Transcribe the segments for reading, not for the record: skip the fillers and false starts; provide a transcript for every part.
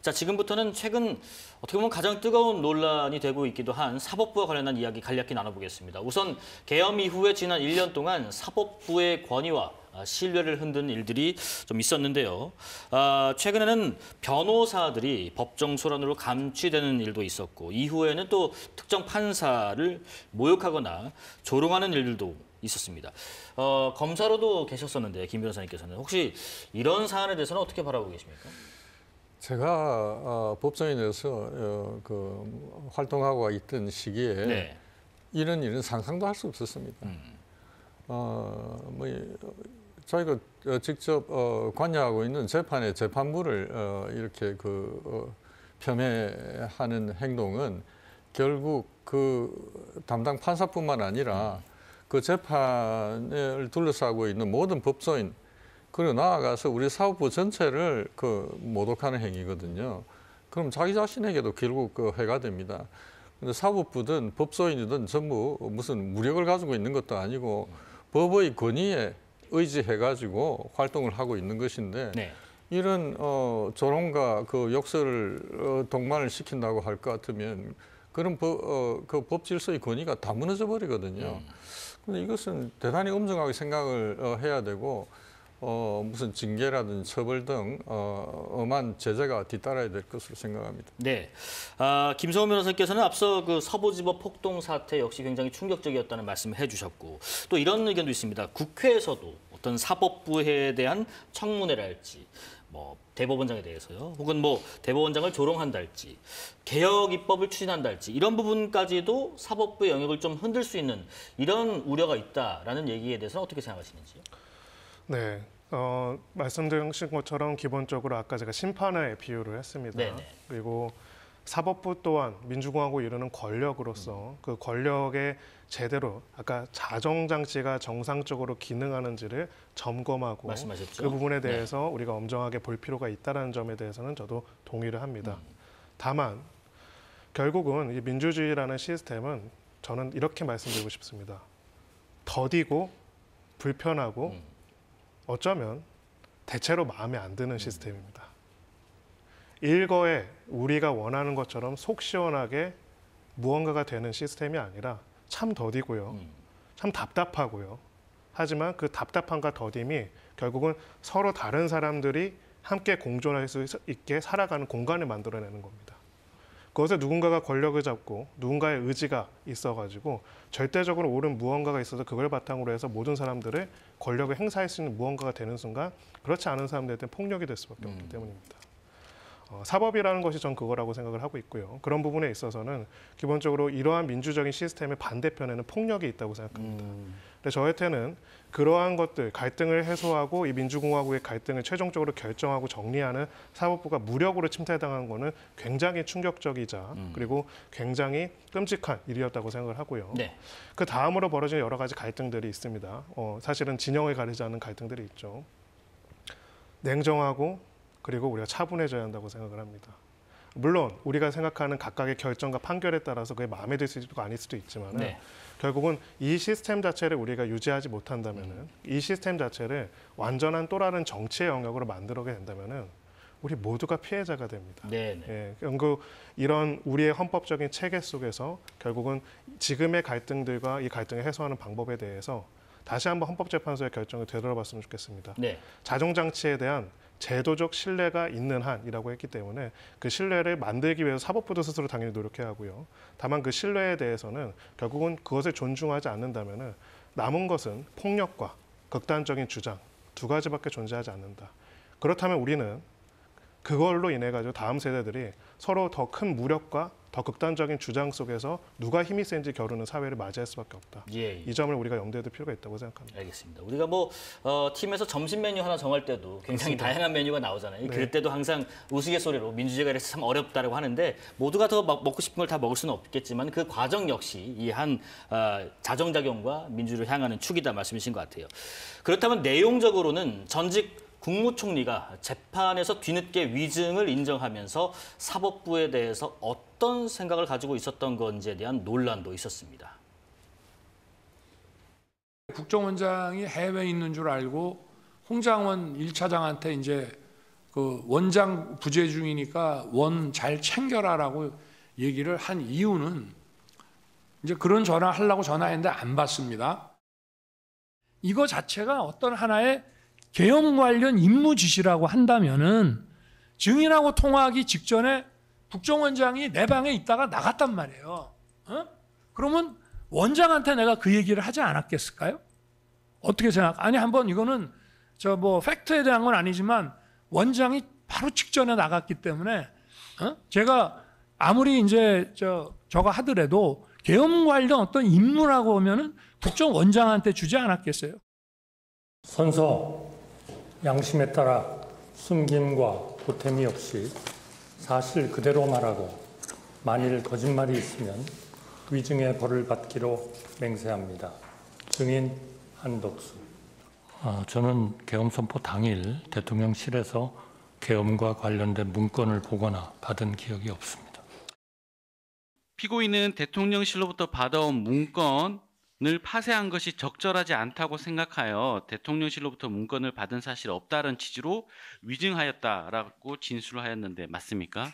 자, 지금부터는 최근 어떻게 보면 가장 뜨거운 논란이 되고 있기도 한 사법부와 관련한 이야기 간략히 나눠보겠습니다. 우선 계엄 이후에 지난 1년 동안 사법부의 권위와 신뢰를 흔든 일들이 좀 있었는데요. 최근에는 변호사들이 법정 소란으로 감취되는 일도 있었고, 이후에는 또 특정 판사를 모욕하거나 조롱하는 일들도 있었습니다. 검사로도 계셨었는데 김 변호사님께서는 혹시 이런 사안에 대해서는 어떻게 바라보고 계십니까? 제가 법정에서 활동하고 있던 시기에 네. 이런 일은 상상도 할 수 없었습니다. 저희가 직접 관여하고 있는 재판의 재판부를 이렇게 폄훼하는 행동은 결국 그 담당 판사뿐만 아니라 그 재판을 둘러싸고 있는 모든 법조인 그리고 나아가서 우리 사법부 전체를 모독하는 행위거든요. 그럼 자기 자신에게도 결국 해가 됩니다. 근데 사법부든 법조인이든 전부 무슨 무력을 가지고 있는 것도 아니고 법의 권위에 의지해가지고 활동을 하고 있는 것인데 네. 이런 조롱과 욕설을 동반을 시킨다고 할 것 같으면 그런 법 질서의 권위가 다 무너져 버리거든요. 근데 이것은 대단히 엄정하게 생각을 해야 되고 무슨 징계라든 처벌 등 엄한 제재가 뒤따라야 될 것으로 생각합니다. 네, 김성훈 변호사께서는 앞서 그 서부지법 폭동 사태 역시 굉장히 충격적이었다는 말씀을 해주셨고 또 이런 의견도 있습니다. 국회에서도 어떤 사법부에 대한 청문회랄지 뭐 대법원장에 대해서요, 혹은 뭐 대법원장을 조롱한달지 개혁 입법을 추진한달지 이런 부분까지도 사법부의 영역을 좀 흔들 수 있는 이런 우려가 있다라는 얘기에 대해서는 어떻게 생각하시는지요? 네, 말씀드린 것처럼 기본적으로 아까 제가 심판을 비유를 했습니다. 네네. 그리고 사법부 또한 민주공화국을 이루는 권력으로서 그 권력의 제대로 아까 자정장치가 정상적으로 기능하는지를 점검하고 말씀하셨죠? 그 부분에 대해서 우리가 엄정하게 볼 필요가 있다는 점에 대해서는 저도 동의를 합니다. 다만 결국은 이 민주주의라는 시스템은 저는 이렇게 말씀드리고 싶습니다. 더디고 불편하고 어쩌면 대체로 마음에 안 드는 시스템입니다. 일거에 우리가 원하는 것처럼 속 시원하게 무언가가 되는 시스템이 아니라 참 더디고요. 참 답답하고요. 하지만 그 답답함과 더딤이 결국은 서로 다른 사람들이 함께 공존할 수 있게 살아가는 공간을 만들어내는 겁니다. 그것에 누군가가 권력을 잡고 누군가의 의지가 있어가지고 절대적으로 옳은 무언가가 있어서 그걸 바탕으로 해서 모든 사람들을 권력을 행사할 수 있는 무언가가 되는 순간 그렇지 않은 사람들한테 폭력이 될 수밖에 없기 때문입니다. 사법이라는 것이 전 그거라고 생각을 하고 있고요. 그런 부분에 있어서는 기본적으로 이러한 민주적인 시스템의 반대편에는 폭력이 있다고 생각합니다. 근데 저한테는 그러한 것들, 갈등을 해소하고 이 민주공화국의 갈등을 최종적으로 결정하고 정리하는 사법부가 무력으로 침탈당한 거는 굉장히 충격적이자 그리고 굉장히 끔찍한 일이었다고 생각을 하고요. 네. 그 다음으로 벌어진 여러 가지 갈등들이 있습니다. 사실은 진영을 가리지 않는 갈등들이 있죠. 냉정하고 그리고 우리가 차분해져야 한다고 생각을 합니다. 물론 우리가 생각하는 각각의 결정과 판결에 따라서 그게 마음에 들 수도 아닐 수도 있지만 네. 결국은 이 시스템 자체를 우리가 유지하지 못한다면 이 시스템 자체를 완전한 또 다른 정치의 영역으로 만들게 된다면 우리 모두가 피해자가 됩니다. 네. 결국 이런 우리의 헌법적인 체계 속에서 결국은 지금의 갈등들과 이 갈등을 해소하는 방법에 대해서 다시 한번 헌법재판소의 결정을 되돌아봤으면 좋겠습니다. 네. 자정장치에 대한 제도적 신뢰가 있는 한이라고 했기 때문에 그 신뢰를 만들기 위해서 사법부도 스스로 당연히 노력해야 하고요. 다만 그 신뢰에 대해서는 결국은 그것을 존중하지 않는다면 남은 것은 폭력과 극단적인 주장 두 가지밖에 존재하지 않는다. 그렇다면 우리는 그걸로 인해 가지고 다음 세대들이 서로 더 큰 무력과 더 극단적인 주장 속에서 누가 힘이 센지 겨루는 사회를 맞이할 수밖에 없다. 예. 이 점을 우리가 염두에 둘 필요가 있다고 생각합니다. 알겠습니다. 우리가 뭐 팀에서 점심 메뉴 하나 정할 때도 굉장히 다양한 메뉴가 나오잖아요. 네. 그럴 때도 항상 우스갯소리로 민주주의가 이래서 참 어렵다고 하는데 모두가 더 먹고 싶은 걸 다 먹을 수는 없겠지만 그 과정 역시 이 한 자정작용과 민주를 향하는 축이다 말씀이신 것 같아요. 그렇다면 내용적으로는 전직 국무총리가 재판에서 뒤늦게 위증을 인정하면서 사법부에 대해서 어떤 생각을 가지고 있었던 건지에 대한 논란도 있었습니다. 국정원장이 해외에 있는 줄 알고 홍장원 1차장한테 이제 그 원장 부재 중이니까 원 잘 챙겨라라고 얘기를 한 이유는 이제 그런 전화 하려고 전화했는데 안 받습니다. 이거 자체가 어떤 하나의 계엄 관련 임무 지시라고 한다면은 증인하고 통화하기 직전에 국정원장이 내 방에 있다가 나갔단 말이에요. 어? 그러면 원장한테 내가 그 얘기를 하지 않았겠을까요? 어떻게 생각? 아니 한번 이거는 저 뭐 팩트에 대한 건 아니지만 원장이 바로 직전에 나갔기 때문에 제가 아무리 이제 저거 하더라도 계엄 관련 어떤 임무라고 하면은 국정원장한테 주지 않았겠어요? 선서 양심에 따라 숨김과 보탬이 없이 사실 그대로 말하고 만일 거짓말이 있으면 위증의 벌을 받기로 맹세합니다. 증인 한덕수. 저는 계엄 선포 당일 대통령실에서 계엄과 관련된 문건을 보거나 받은 기억이 없습니다. 피고인은 대통령실로부터 받아온 문건을 파쇄한 것이 적절하지 않다고 생각하여 대통령실로부터 문건을 받은 사실이 없다는 취지로 위증하였다라고 진술을 하였는데 맞습니까?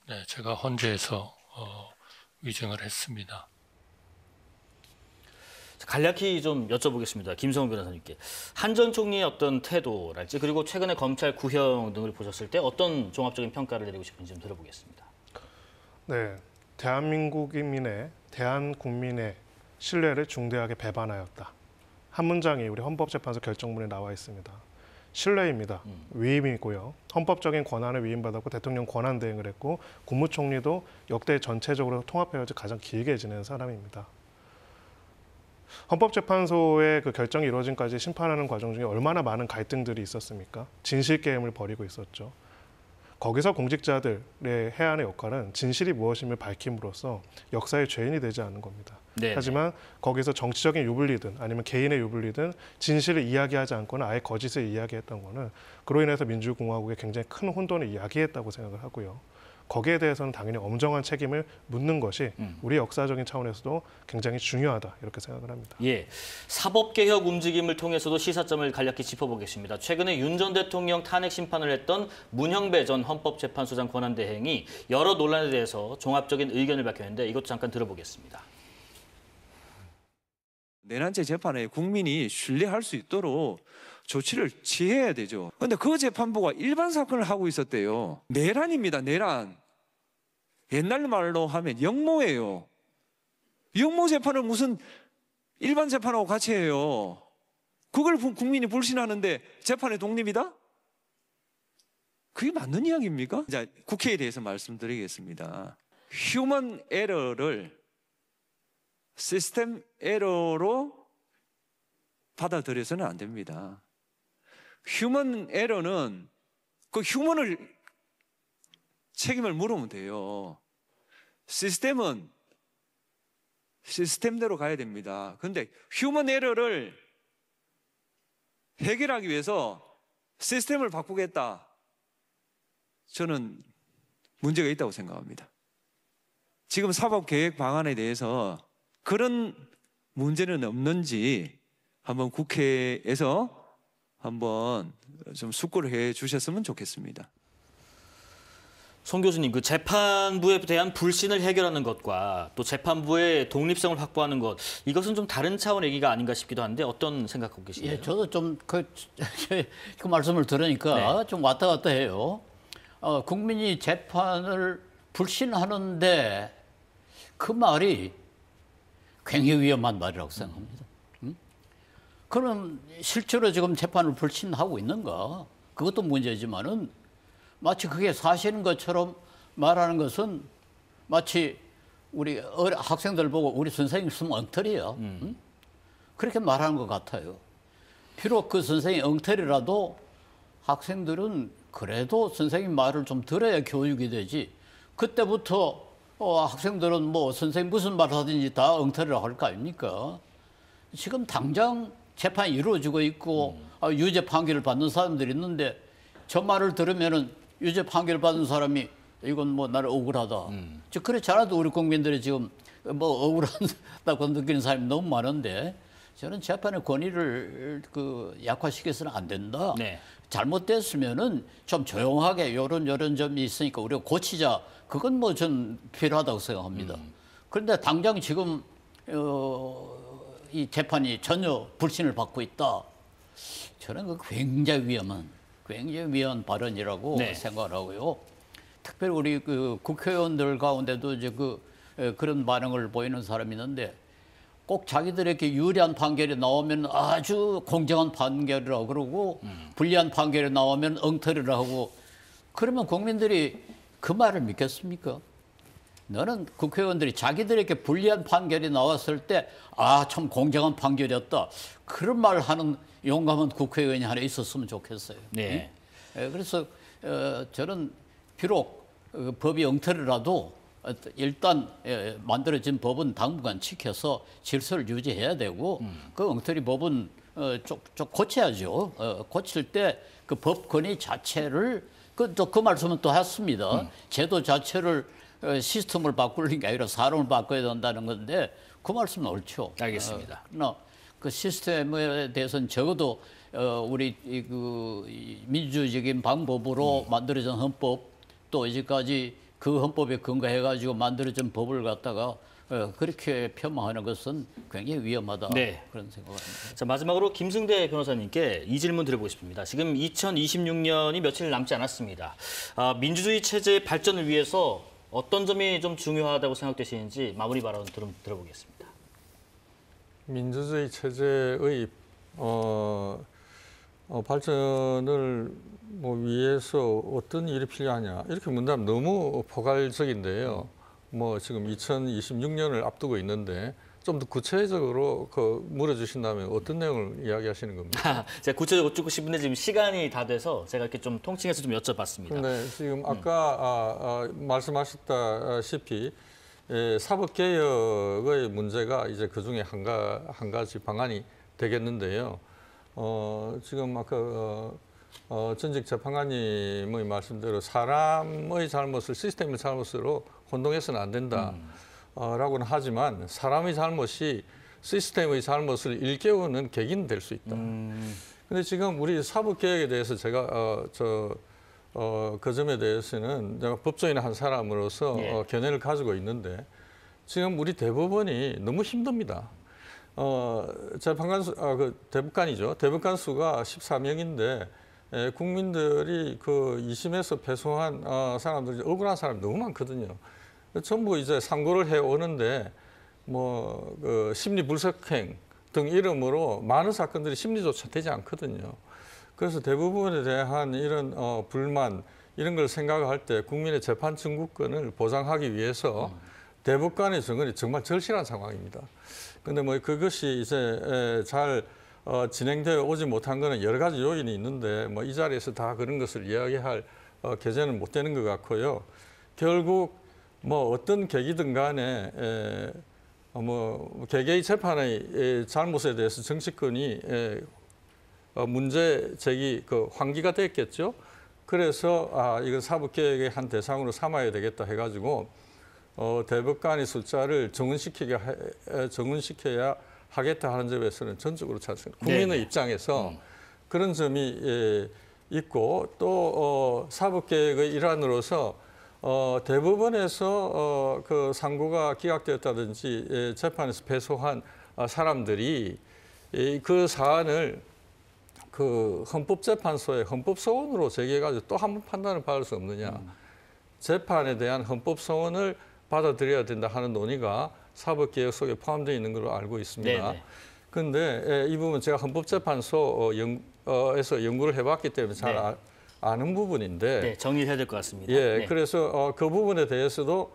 네, 제가 헌재에서 위증을 했습니다. 간략히 좀 여쭤보겠습니다. 김성훈 변호사님께. 한 전 총리의 어떤 태도랄지 그리고 최근에 검찰 구형 등을 보셨을 때 어떤 종합적인 평가를 내리고 싶은지 좀 들어보겠습니다. 네, 대한민국민의 대한국민의 신뢰를 중대하게 배반하였다. 한 문장이 우리 헌법재판소 결정문에 나와 있습니다. 신뢰입니다. 위임이고요. 헌법적인 권한을 위임받았고 대통령 권한 대행을 했고 국무총리도 역대 전체적으로 통합해야지 가장 길게 지낸 사람입니다. 헌법재판소의 그 결정이 이루어진까지 심판하는 과정 중에 얼마나 많은 갈등들이 있었습니까? 진실 게임을 벌이고 있었죠. 거기서 공직자들의 해야 하는 역할은 진실이 무엇임을 밝힘으로써 역사의 죄인이 되지 않는 겁니다. 네네. 하지만 거기서 정치적인 유불리든 아니면 개인의 유불리든 진실을 이야기하지 않거나 아예 거짓을 이야기했던 거는 그로 인해서 민주공화국에 굉장히 큰 혼돈을 야기했다고 생각을 하고요. 거기에 대해서는 당연히 엄정한 책임을 묻는 것이 우리 역사적인 차원에서도 굉장히 중요하다 이렇게 생각을 합니다. 예, 사법개혁 움직임을 통해서도 시사점을 간략히 짚어보겠습니다. 최근에 윤 전 대통령 탄핵 심판을 했던 문형배 전 헌법재판소장 권한대행이 여러 논란에 대해서 종합적인 의견을 밝혔는데 이것도 잠깐 들어보겠습니다. 내란죄 재판에 국민이 신뢰할 수 있도록 조치를 취해야 되죠. 그런데 그 재판부가 일반 사건을 하고 있었대요. 내란입니다. 내란. 옛날 말로 하면 역모예요. 역모 재판을 무슨 일반 재판하고 같이 해요. 그걸 국민이 불신하는데 재판의 독립이다? 그게 맞는 이야기입니까? 자, 국회에 대해서 말씀드리겠습니다. 휴먼 에러를 시스템 에러로 받아들여서는 안 됩니다. 휴먼 에러는 그 휴먼을 책임을 물으면 돼요. 시스템은 시스템대로 가야 됩니다. 그런데 휴먼 에러를 해결하기 위해서 시스템을 바꾸겠다. 저는 문제가 있다고 생각합니다. 지금 사법개혁 방안에 대해서 그런 문제는 없는지 한번 국회에서 한번 좀 숙고를 해 주셨으면 좋겠습니다. 송 교수님, 그 재판부에 대한 불신을 해결하는 것과 또 재판부의 독립성을 확보하는 것, 이것은 좀 다른 차원의 얘기가 아닌가 싶기도 한데 어떤 생각하고 계시나요? 예, 저도 좀 그 말씀을 들으니까 좀 왔다 갔다 해요. 국민이 재판을 불신하는데 그 말이 굉장히 위험한 말이라고 생각합니다. 그럼 실제로 지금 재판을 불신하고 있는가? 그것도 문제지만은 마치 그게 사실인 것처럼 말하는 것은 마치 우리 학생들 보고 우리 선생님 쓰면 엉터리야. 그렇게 말하는 것 같아요. 비록 그 선생님 엉터리라도 학생들은 그래도 선생님 말을 좀 들어야 교육이 되지. 그때부터 학생들은 뭐 선생님 무슨 말 하든지 다 엉터리라고 할 거 아닙니까? 지금 당장 재판이 이루어지고 있고 유죄 판결을 받는 사람들이 있는데 저 말을 들으면은 유죄 판결을 받은 사람이 이건 뭐 나를 억울하다. 즉 그렇지 않아도 우리 국민들이 지금 뭐 억울하다고 느끼는 사람이 너무 많은데 저는 재판의 권위를 약화시켜서는 안 된다. 네. 잘못됐으면은 좀 조용하게 요런 점이 있으니까 우리가 고치자. 그건 뭐 전 필요하다고 생각합니다. 그런데 당장 지금 이 재판이 전혀 불신을 받고 있다. 저는 그 굉장히 위험한 발언이라고 네. 생각을 하고요. 특별히 우리 그 국회의원들 가운데도 이제 그런 반응을 보이는 사람이 있는데 꼭 자기들에게 유리한 판결이 나오면 아주 공정한 판결이라고 그러고 불리한 판결이 나오면 엉터리를 하고 그러면 국민들이 그 말을 믿겠습니까? 너는 국회의원들이 자기들에게 불리한 판결이 나왔을 때 참 공정한 판결이었다. 그런 말을 하는 용감한 국회의원이 하나 있었으면 좋겠어요. 네. 그래서 저는 비록 법이 엉터리라도 일단 만들어진 법은 당분간 지켜서 질서를 유지해야 되고 그 엉터리 법은 좀 고쳐야죠. 고칠 때 그 법 권위 자체를 그 말씀은 또 했습니다. 제도 자체를 시스템을 바꾸는 게 아니라 사람을 바꿔야 된다는 건데 그 말씀은 옳죠. 알겠습니다. 그러나 그 시스템에 대해서는 적어도 우리 이 민주적인 방법으로 만들어진 헌법 또 이제까지 그 헌법에 근거해가지고 만들어진 법을 갖다가 그렇게 폄하하는 것은 굉장히 위험하다. 네. 그런 생각을 합니다. 자, 마지막으로 김승대 변호사님께 이 질문 드려보고 싶습니다. 지금 2026년이 며칠 남지 않았습니다. 민주주의 체제의 발전을 위해서 어떤 점이 좀 중요하다고 생각되시는지 마무리 발언 들어보겠습니다. 민주주의 체제의 발전을 위해서 어떤 일이 필요하냐 이렇게 묻는다면 너무 포괄적인데요. 지금 2026년을 앞두고 있는데 좀 더 구체적으로 물어주신다면 어떤 내용을 이야기하시는 겁니까? 제가 구체적으로 듣고 싶은데 지금 시간이 다 돼서 제가 이렇게 좀 통칭해서 좀 여쭤봤습니다. 네, 지금 아까 말씀하셨다시피 사법개혁의 문제가 이제 그 중에 한 가지 방안이 되겠는데요. 지금 아까 전직 재판관님의 말씀대로 사람의 잘못을 시스템의 잘못으로 혼동해서는 안 된다. 라고는 하지만 사람의 잘못이 시스템의 잘못을 일깨우는 계기는 될 수 있다. 근데 지금 우리 사법개혁에 대해서 제가 그 점에 대해서는 제가 법조인의 한 사람으로서 견해를 가지고 있는데 지금 우리 대법원이 너무 힘듭니다. 재판관 대법관이죠. 대법관 수가 14명인데 국민들이 그 2심에서 패소한 사람들이 억울한 사람이 너무 많거든요. 전부 이제 상고를 해 오는데 그 심리 불석행 등 이름으로 많은 사건들이 심리조차 되지 않거든요. 그래서 대부분에 대한 이런 불만 이런 걸 생각할 때 국민의 재판 청구권을 보장하기 위해서 대법관의 정권이 정말 절실한 상황입니다. 그런데 그것이 이제 잘 진행되어 오지 못한 것은 여러 가지 요인이 있는데 이 자리에서 다 그런 것을 이야기할 계제는 못 되는 것 같고요. 결국 어떤 계기든 간에 개개의 재판의 잘못에 대해서 정치권이 문제 제기 환기가 됐겠죠. 그래서 이건 사법개혁의 한 대상으로 삼아야 되겠다 해가지고 대법관의 숫자를 정원시켜야 하겠다 하는 점에서는 전적으로 찬성합니다. 국민의 입장에서 그런 점이 있고 또 사법개혁의 일환으로서 대법원에서 그 상고가 기각되었다든지 재판에서 패소한 사람들이 그 사안을 그 헌법재판소의 헌법소원으로 제기해가지고 또 한 번 판단을 받을 수 없느냐. 재판에 대한 헌법소원을 받아들여야 된다 하는 논의가 사법개혁 속에 포함되어 있는 걸로 알고 있습니다. 그런데 이 부분 제가 헌법재판소에서 연구를 해봤기 때문에 잘 아는 부분인데 정리해야 될 것 같습니다. 그래서 그 부분에 대해서도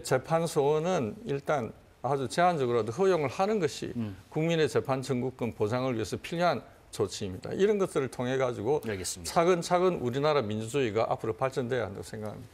재판소원은 일단 아주 제한적으로라도 허용을 하는 것이 국민의 재판 청구권 보장을 위해서 필요한 조치입니다. 이런 것들을 통해 가지고 차근차근 우리나라 민주주의가 앞으로 발전돼야 한다고 생각합니다.